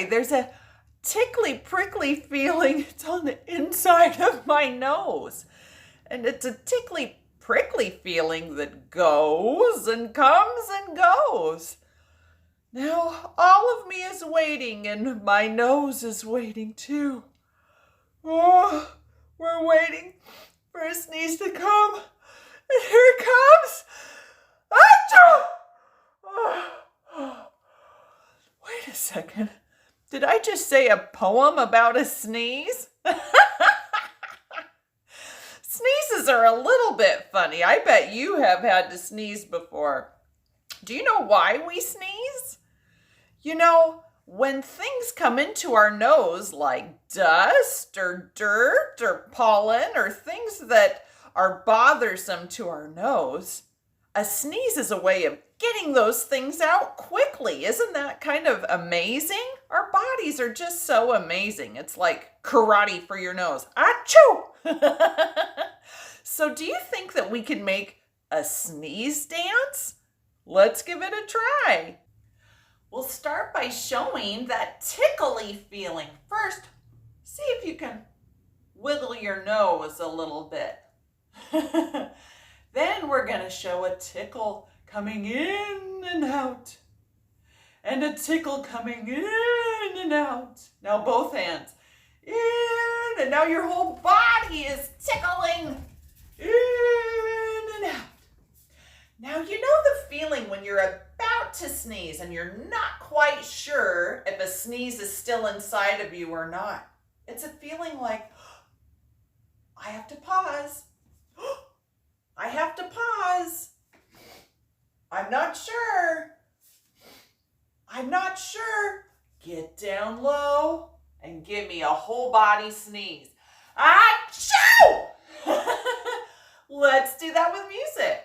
try. There's a tickly, prickly feeling. It's on the inside of my nose. And it's a tickly, prickly feeling that goes and comes and goes. Now, all of me is waiting, and my nose is waiting too. Oh, we're waiting for a sneeze to come. And here it comes. Achoo! Oh. Wait a second. Did I just say a poem about a sneeze? Sneezes are a little bit funny. I bet you have had to sneeze before. Do you know why we sneeze? You know, when things come into our nose like dust or dirt or pollen or things that are bothersome to our nose, a sneeze is a way of getting those things out quickly. Isn't that kind of amazing? Our bodies are just so amazing. It's like karate for your nose. Achoo! So do you think that we can make a sneeze dance? Let's give it a try. We'll start by showing that tickly feeling. First, see if you can wiggle your nose a little bit. Then we're going to show a tickle coming in and out. And a tickle coming in and out. Now both hands. In, and now your whole body is tickling. In and out. Now you know the feeling when you're about to sneeze and you're not quite sure if a sneeze is still inside of you or not. It's a feeling like, I have to pause. I have to pause. I'm not sure. I'm not sure. Get down low and give me a whole body sneeze. Achoo! Let's do that with music.